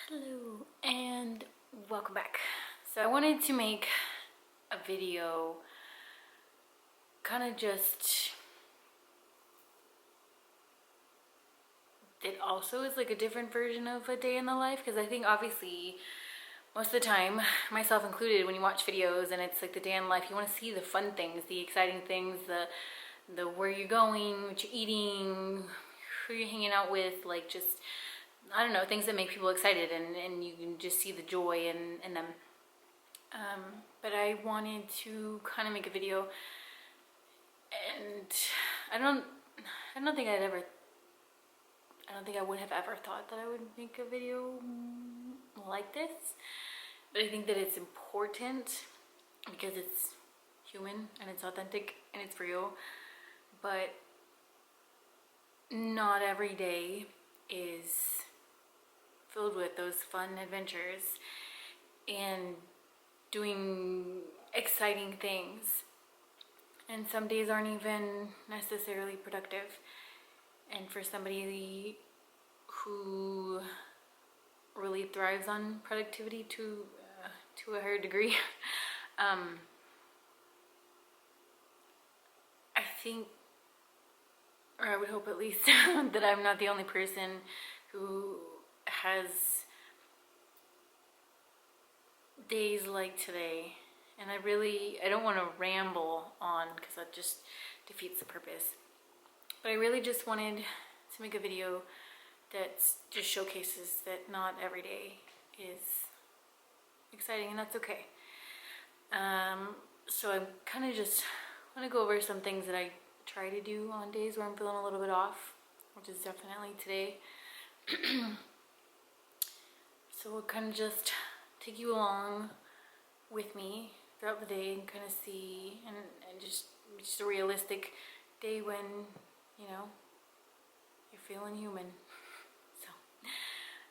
Hello and welcome back. So I wanted to make a video kind of just it also is like a different version of a day in the life, because I think obviously most of the time, myself included, when you watch videos and it's like the day in life, you want to see the fun things, the exciting things, the where you're going, what you're eating, who you're hanging out with, like just I don't know, things that make people excited, and you can just see the joy in them. But I wanted to kind of make a video, and I don't think I would have ever thought that I would make a video like this. But I think that it's important because it's human and it's authentic and it's real. But not every day is filled with those fun adventures and doing exciting things. And some days aren't even necessarily productive. And for somebody who really thrives on productivity to a higher degree, I think, or I would hope at least, that I'm not the only person who has days like today. And I don't want to ramble on because that just defeats the purpose. But I really just wanted to make a video that just showcases that not every day is exciting, and that's okay. So I kind of just want to go over some things that I try to do on days where I'm feeling a little bit off, which is definitely today. So we'll kind of just take you along with me throughout the day and kind of see, and just a realistic day when, you know, you're feeling human. So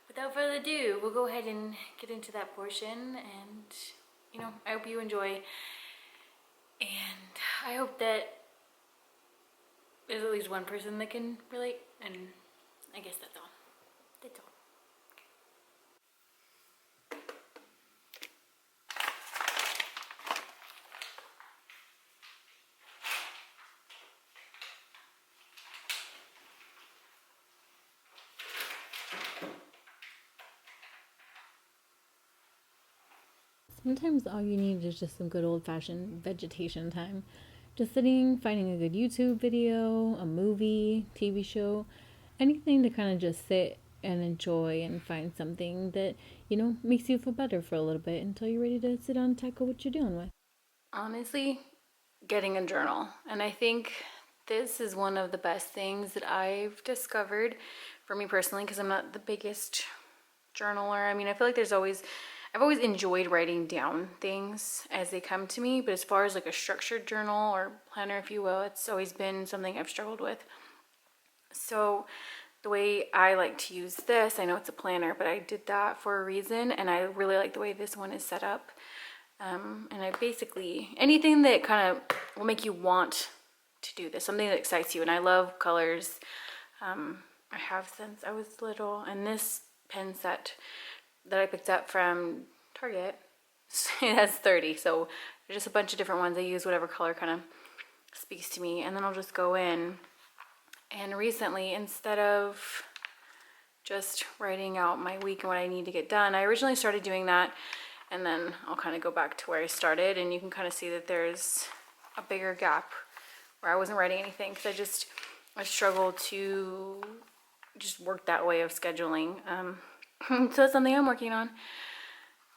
without further ado, we'll go ahead and get into that portion, and, you know, I hope you enjoy, and I hope that there's at least one person that can relate, and I guess that's all. That's all. Sometimes all you need is just some good old-fashioned vegetation time. Just sitting, finding a good YouTube video, a movie, TV show, anything to kind of just sit and enjoy and find something that, makes you feel better for a little bit until you're ready to sit down and tackle what you're dealing with. Honestly, getting a journal. And I think this is one of the best things that I've discovered for me personally, because I'm not the biggest journaler. I mean, I feel like I've always enjoyed writing down things as they come to me, but as far as like a structured journal or planner, if you will, it's always been something I've struggled with. So the way I like to use this, I know it's a planner, but I did that for a reason, and I really like the way this one is set up. And I basically, anything that kind of will make you want to do this, something that excites you. And I love colors. I have since I was little, and this pen set that I picked up from Target, it has 30, so there's just a bunch of different ones. I use whatever color kind of speaks to me, and then I'll just go in. And recently, instead of just writing out my week and what I need to get done, I originally started doing that, and then I'll kind of go back to where I started, and you can kind of see that there's a bigger gap where I wasn't writing anything, because I struggled to just work that way of scheduling. So that's something I'm working on.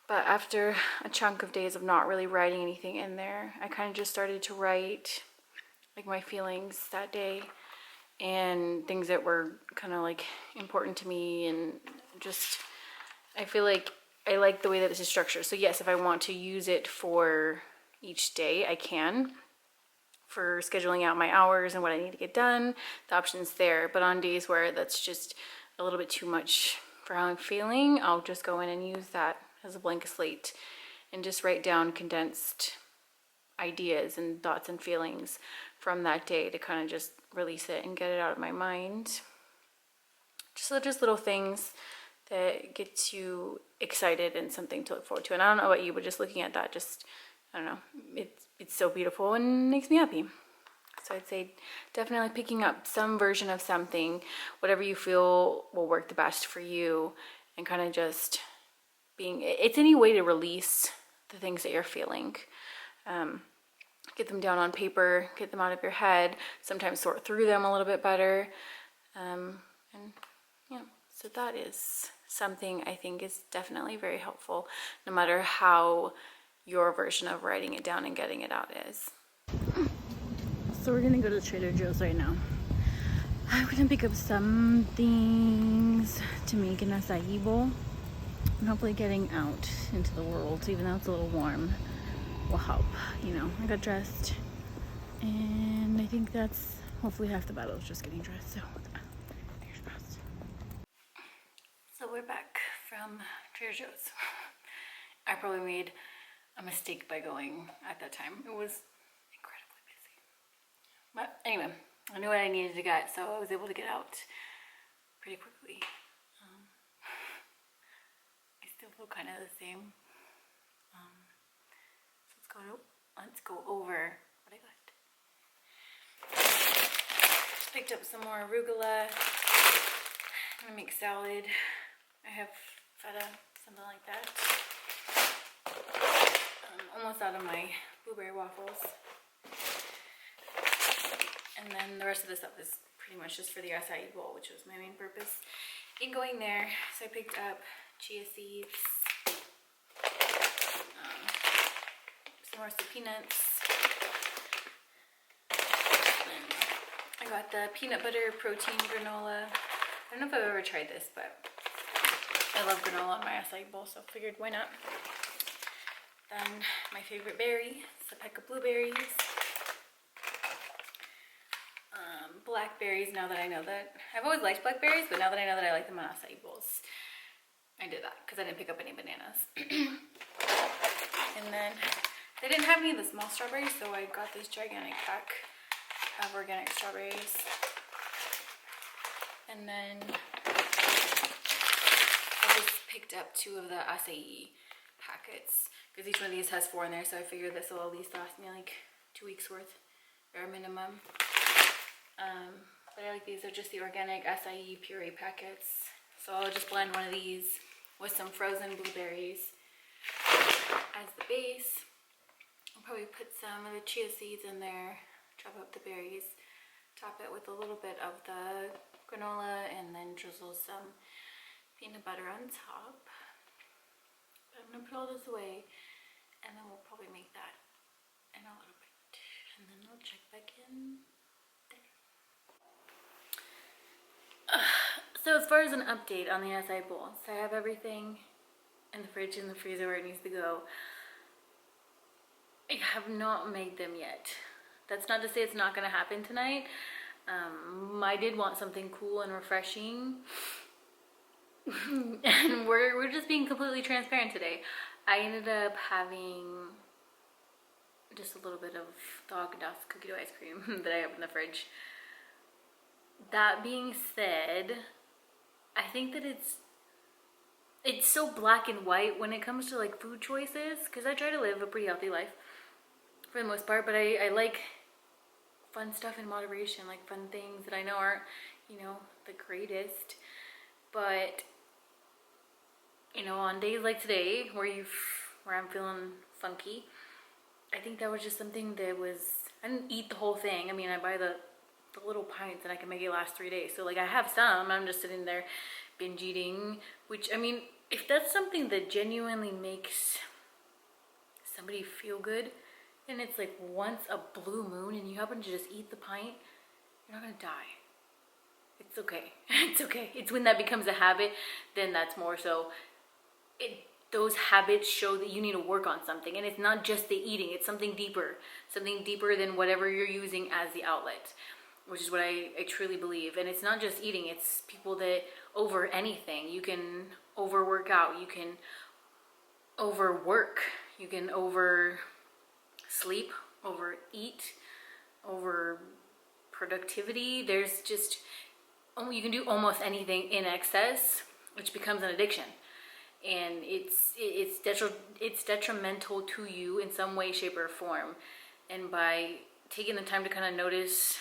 But after a chunk of days of not really writing anything in there, I kind of just started to write like my feelings that day and things that were kind of like important to me, and just I feel like I like the way that this is structured. So yes, if I want to use it for each day, I can. For scheduling out my hours and what I need to get done, the option's there. But on days where that's just a little bit too much for how I'm feeling, I'll just go in and use that as a blank slate and just write down condensed ideas and thoughts and feelings from that day to kind of just release it and get it out of my mind. So just little things that gets you excited and something to look forward to. And I don't know about you, but just looking at that, just, I don't know, it's so beautiful and makes me happy. So I'd say definitely picking up some version of something, whatever you feel will work the best for you, and kind of just being, it's any way to release the things that you're feeling. Get them down on paper, get them out of your head, sometimes sort through them a little bit better. And yeah, so that is something I think is definitely very helpful, no matter how your version of writing it down and getting it out is. So we're gonna go to Trader Joe's right now. I'm gonna pick up some things to make an acai bowl, and hopefully getting out into the world, even though it's a little warm, will help. You know, I got dressed, and I think that's hopefully half the battle is just getting dressed. So fingers crossed. So we're back from Trader Joe's. I probably made a mistake by going at that time. It was incredibly busy. But anyway, I knew what I needed to get, so I was able to get out pretty quickly. I still feel kind of the same. So let's go over what I got. Picked up some more arugula. I'm gonna make salad. I have feta, something like that. Almost out of my blueberry waffles. And then the rest of the stuff is pretty much just for the acai bowl, which was my main purpose in going there. So I picked up chia seeds, some roasted peanuts. And I got the peanut butter protein granola. I don't know if I've ever tried this, but I love granola on my acai bowl, so figured why not. Then my favorite berry, it's a peck of blueberries. Blackberries, now that I know that. I've always liked blackberries, but now that I know that I like them on acai bowls, I did that because I didn't pick up any bananas. And then they didn't have any of the small strawberries, so I got this gigantic pack of organic strawberries. And then I just picked up 2 of the acai packets because each one of these has 4 in there, so I figured this will at least last me like 2 weeks worth, bare minimum. But I like these. They're just the organic acai puree packets. So I'll just blend one of these with some frozen blueberries as the base. I'll probably put some of the chia seeds in there, chop up the berries, top it with a little bit of the granola, and then drizzle some peanut butter on top. But I'm gonna put all this away, and then we'll probably make that in a little bit, and then I'll check back in. So as far as an update on the acai bowl, so I have everything in the fridge and the freezer where it needs to go. I have not made them yet. That's not to say it's not going to happen tonight. I did want something cool and refreshing. And we're just being completely transparent today. I ended up having just a little bit of the Haagen-Dazs cookie dough ice cream that I have in the fridge. That being said, I think that it's so black and white when it comes to like food choices, because I try to live a pretty healthy life for the most part, but I like fun stuff in moderation, like fun things that I know aren't, you know, the greatest. But, you know, on days like today where I'm feeling funky, I think that was just something that was, I didn't eat the whole thing. I mean, I buy the little pints and I can make it last 3 days. So like I have some, I'm just sitting there binge eating, which, I mean, if that's something that genuinely makes somebody feel good, and it's like once a blue moon and you happen to just eat the pint, you're not gonna die. It's okay. It's okay. It's when that becomes a habit, then that's more so. Those habits show that you need to work on something, and it's not just the eating, it's something deeper than whatever you're using as the outlet, which is what I truly believe. And it's not just eating, it's people that over anything. You can overwork out, you can overwork, you can over sleep, overeat, over productivity. There's just, you can do almost anything in excess which becomes an addiction. And it's detrimental to you in some way, shape, or form. And by taking the time to kind of notice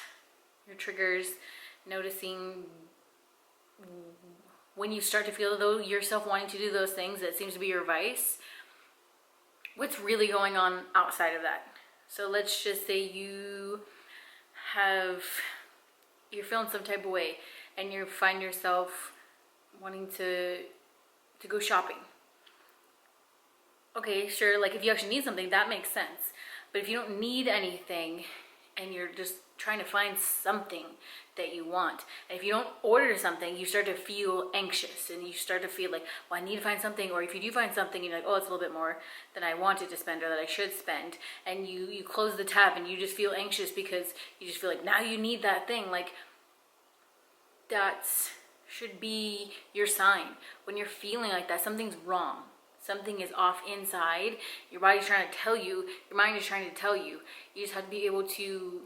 your triggers, noticing when you start to feel though yourself wanting to do those things that seems to be your vice, what's really going on outside of that. So let's just say you're feeling some type of way and you find yourself wanting to go shopping. Okay, sure, like if you actually need something, that makes sense. But if you don't need anything and you're just trying to find something that you want, and if you don't order something, you start to feel anxious and you start to feel like, well, I need to find something. Or if you do find something, you're like, oh, it's a little bit more than I wanted to spend or that I should spend. And you close the tab and you just feel anxious because you just feel like now you need that thing. Like, that's should be your sign. When you're feeling like that, something's wrong. Something is off inside. Your body's trying to tell you, your mind is trying to tell you. You just have to be able to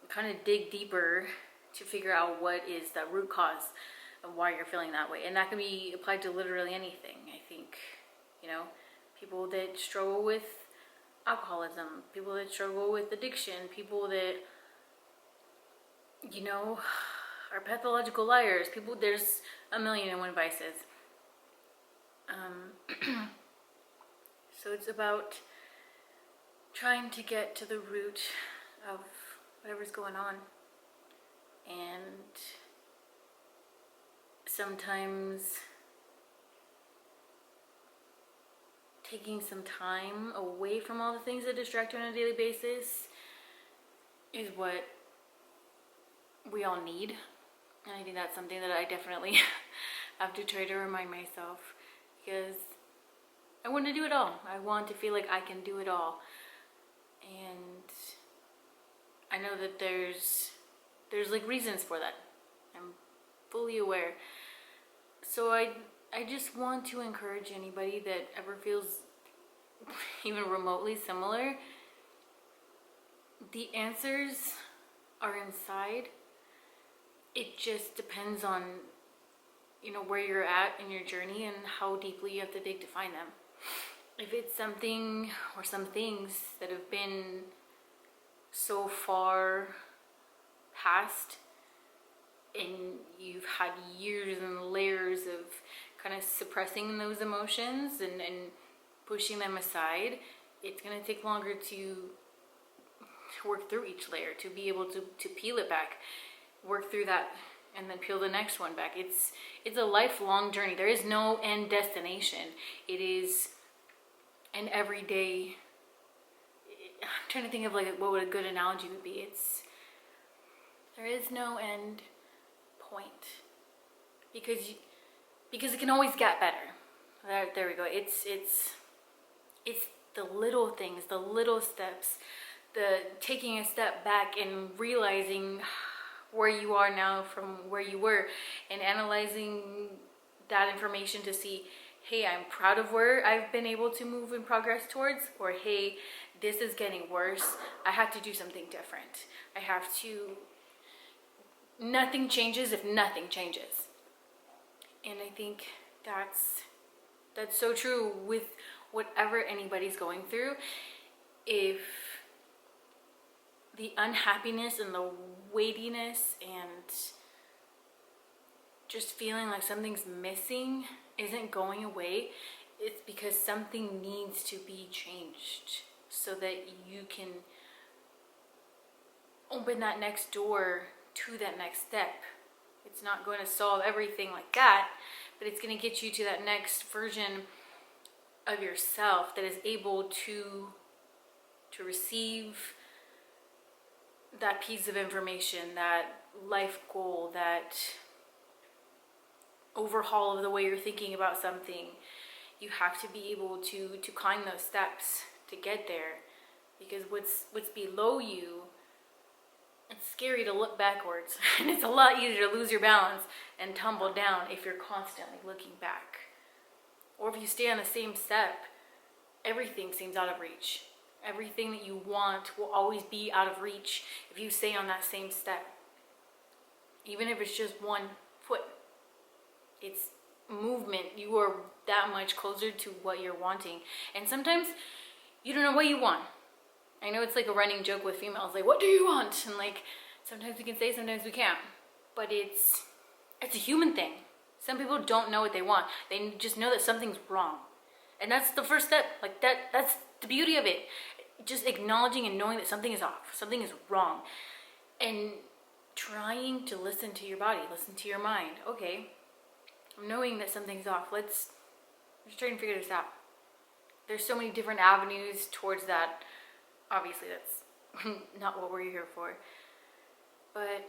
kind of dig deeper to figure out what is the root cause of why you're feeling that way. And that can be applied to literally anything. I think, people that struggle with alcoholism, people that struggle with addiction, people that, are pathological liars, there's a million and one vices. So it's about trying to get to the root of whatever's going on. And sometimes taking some time away from all the things that distract you on a daily basis is what we all need. And I think that's something that I definitely have to try to remind myself, because I want to do it all. I want to feel like I can do it all. And I know that there's like reasons for that. I'm fully aware. So I just want to encourage anybody that ever feels even remotely similar. The answers are inside. It just depends on, where you're at in your journey and how deeply you have to dig to find them. If it's something or some things that have been so far past and you've had years and layers of kind of suppressing those emotions and pushing them aside, it's going to take longer to work through each layer, to be able to peel it back, work through that, and then peel the next one back. It's a lifelong journey. There is no end destination. It is an everyday. I'm trying to think of like what would a good analogy would be. There is no end point because it can always get better. There we go. It's the little things, the little steps, the taking a step back and realizing where you are now from where you were, and analyzing that information to see, hey, I'm proud of where I've been able to move and progress towards, or hey, this is getting worse. I have to do something different. Nothing changes if nothing changes. And I think that's so true with whatever anybody's going through. If the unhappiness and the weightiness and just feeling like something's missing isn't going away, it's because something needs to be changed so that you can open that next door to that next step. It's not going to solve everything like that, but it's going to get you to that next version of yourself that is able to receive that piece of information, that life goal, that overhaul of the way you're thinking about something. You have to be able to climb those steps to get there, because what's below you, it's scary to look backwards and it's a lot easier to lose your balance and tumble down if you're constantly looking back. Or if you stay on the same step, everything seems out of reach. Everything that you want will always be out of reach if you stay on that same step. Even if it's just 1 foot, it's movement, you are that much closer to what you're wanting. And sometimes you don't know what you want. I know it's like a running joke with females, like, what do you want? And like, sometimes we can say, sometimes we can't. But it's a human thing. Some people don't know what they want. They just know that something's wrong. And that's the first step. Like that's the beauty of it. Just acknowledging and knowing that something is off, something is wrong. And trying to listen to your body, listen to your mind. Okay, I'm knowing that something's off. Let's try and figure this out. There's so many different avenues towards that. Obviously, that's not what we're here for. But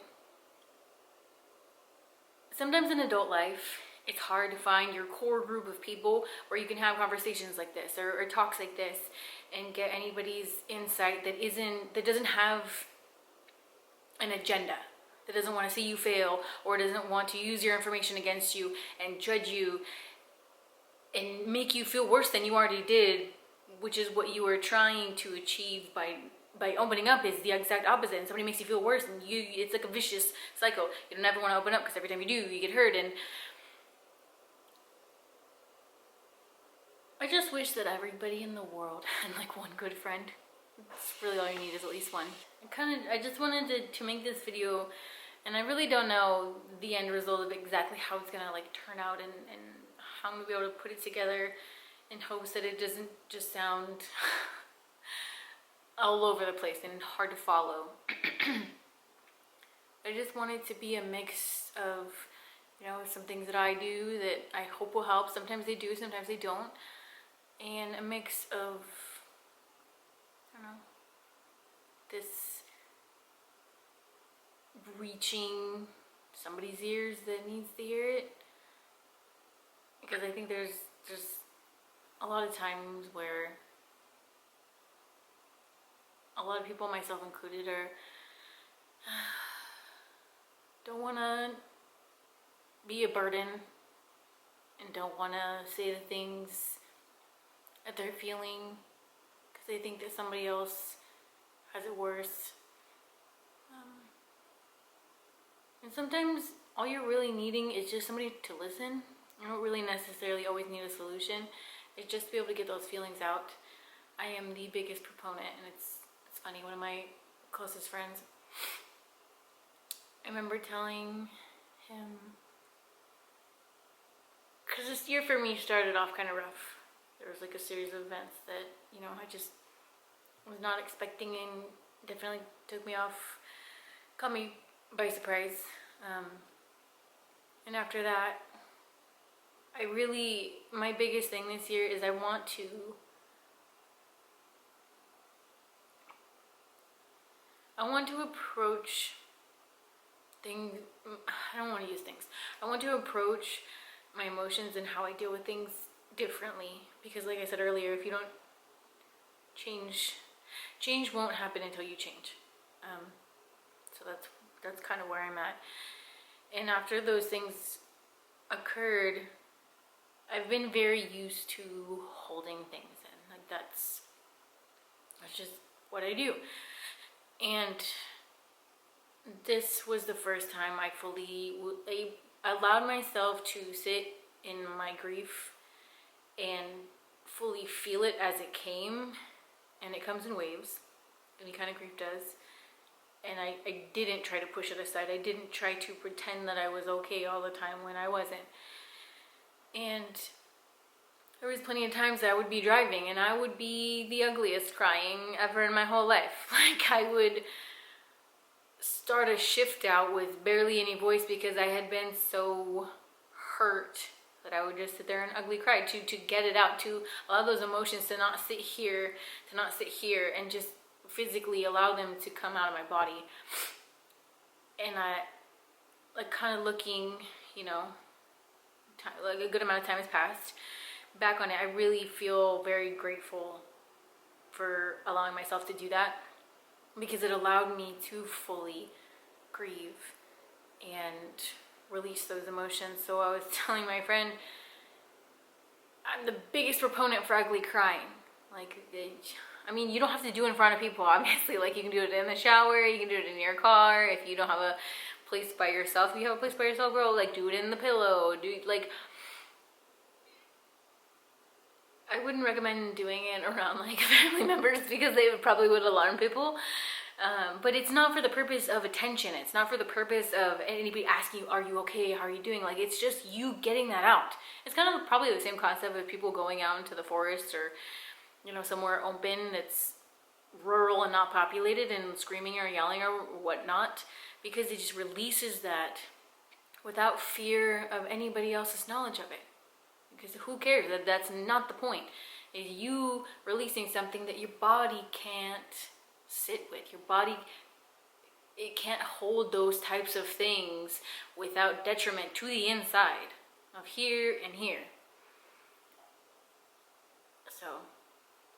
sometimes in adult life, it's hard to find your core group of people where you can have conversations like this or talks like this and get anybody's insight that doesn't have an agenda, that doesn't want to see you fail or doesn't want to use your information against you and judge you and make you feel worse than you already did, which is what you were trying to achieve by opening up. Is the exact opposite. And somebody makes you feel worse, and it's like a vicious cycle. You don't ever want to open up because every time you do, you get hurt. And I just wish that everybody in the world had like one good friend. That's really all you need, is at least one. I just wanted to make this video, and I really don't know the end result of exactly how it's gonna like turn out and how I'm gonna be able to put it together in hopes that it doesn't just sound all over the place and hard to follow. I just want it to be a mix of, you know, some things that I do that I hope will help. Sometimes they do, sometimes they don't. And a mix of, I don't know, this reaching somebody's ears that needs to hear it. Because I think there's just a lot of times where a lot of people, myself included, don't want to be a burden and don't want to say the things that they're feeling because they think that somebody else has it worse. And sometimes all you're really needing is just somebody to listen. You don't really necessarily always need a solution. It's just to be able to get those feelings out. I am the biggest proponent, and it's funny, one of my closest friends, I remember telling him, because this year for me started off kind of rough. There was like a series of events that, you know, I just was not expecting and definitely caught me by surprise. And after that, my biggest thing this year is I want to approach things, I don't want to use things. I want to approach my emotions and how I deal with things differently. Because like I said earlier, if you don't change won't happen until you change. So that's kind of where I'm at. And after those things occurred, I've been very used to holding things in. Like that's just what I do. And this was the first time I allowed myself to sit in my grief and fully feel it as it came. And it comes in waves. Any kind of grief does. And I didn't try to push it aside. I didn't try to pretend that I was okay all the time when I wasn't. And there was plenty of times that I would be driving and I would be the ugliest crying ever in my whole life. Like I would start a shift out with barely any voice because I had been so hurt that I would just sit there and ugly cry to get it out, to allow those emotions to not sit here and just physically allow them to come out of my body. And I, like, kind of looking, you know, like a good amount of time has passed back on it, I really feel very grateful for allowing myself to do that, because it allowed me to fully grieve and release those emotions. So I was telling my friend, I'm the biggest proponent for ugly crying. Like, I mean, you don't have to do it in front of people, obviously. Like, you can do it in the shower, you can do it in your car. If you don't have a place by yourself, if you have a place by yourself, bro, like, do it in the pillow. I wouldn't recommend doing it around like family members because they probably would alarm people. But it's not for the purpose of attention. It's not for the purpose of anybody asking you, are you okay? How are you doing? Like, it's just you getting that out. It's kind of probably the same concept of people going out into the forest or, you know, somewhere open that's rural and not populated and screaming or yelling or whatnot, because it just releases that without fear of anybody else's knowledge of it. Because who cares? That's not the point. Is you releasing something that your body can't sit with. Your body, it can't hold those types of things without detriment to the inside of here and here. So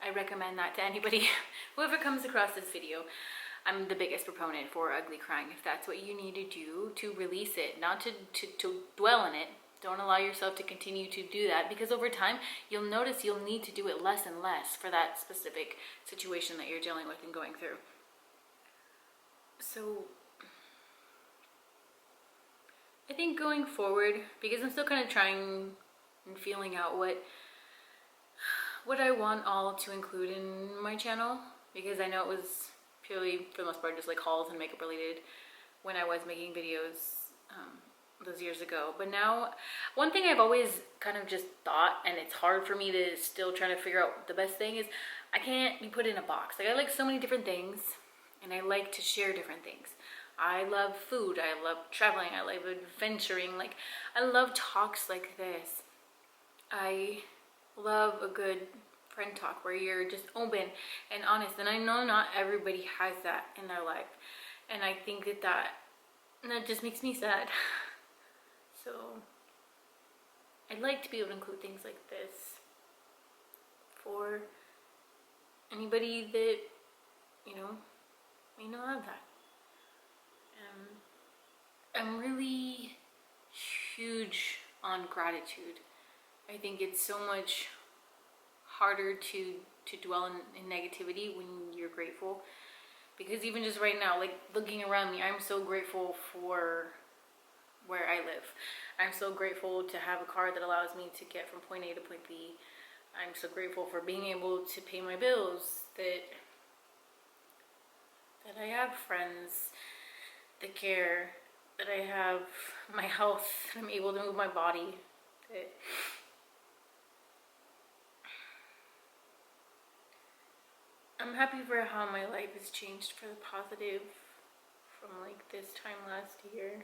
I recommend that to anybody, whoever comes across this video. I'm the biggest proponent for ugly crying. If that's what you need to do to release it, not to dwell in it. Don't allow yourself to continue to do that, because over time you'll notice you'll need to do it less and less for that specific situation that you're dealing with and going through. So I think going forward, because I'm still kind of trying and feeling out what I want all to include in my channel, because I know it was purely, for the most part, just like hauls and makeup related when I was making videos those years ago. But now, one thing I've always kind of just thought, and it's hard for me to still try to figure out the best thing, is I can't be put in a box. Like, I like so many different things, and I like to share different things. I love food, I love traveling, I love adventuring, like, I love talks like this. I love a good friend talk where you're just open and honest, and I know not everybody has that in their life, and I think that just makes me sad. So I'd like to be able to include things like this for anybody that, you know, may not have that. I'm really huge on gratitude. I think it's so much harder to dwell in negativity when you're grateful, because even just right now, like looking around me, I'm so grateful for where I live. I'm so grateful to have a car that allows me to get from point A to point B. I'm so grateful for being able to pay my bills, that I have friends that care, that I have my health, that I'm able to move my body, that I'm happy for how my life has changed for the positive from like this time last year.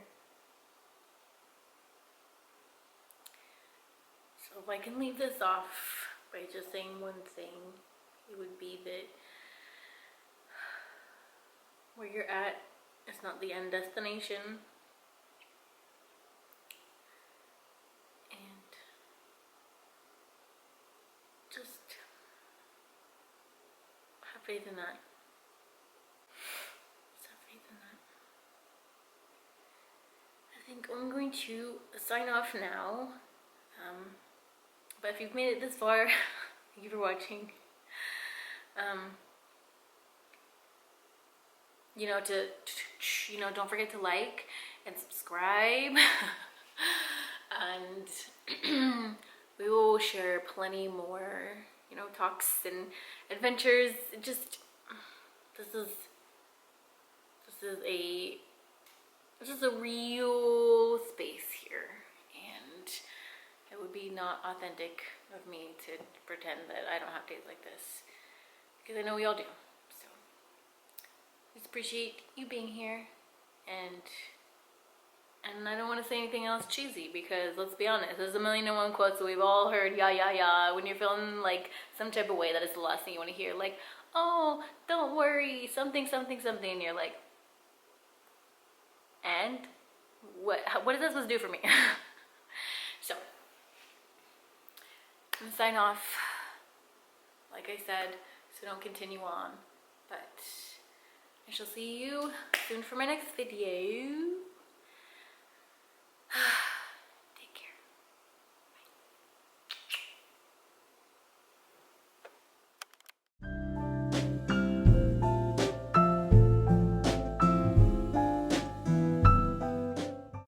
So if I can leave this off by just saying one thing, it would be that where you're at is not the end destination. And just have faith in that. Just have faith in that. I think I'm going to sign off now. But if you've made it this far, thank you for watching. You know, don't forget to like and subscribe. And we will share plenty more, you know, talks and adventures. Just, this is a real space here, and it would be not authentic of me to pretend that I don't have days like this, because I know we all do. So just appreciate you being here, and I don't want to say anything else cheesy, because let's be honest, there's 1,000,001 quotes that we've all heard, yeah, when you're feeling like some type of way. That is the last thing you want to hear, like, oh, don't worry, something, and you're like, and what is that supposed to do for me? So I'm gonna sign off, like I said, so don't continue on, but I shall see you soon for my next video.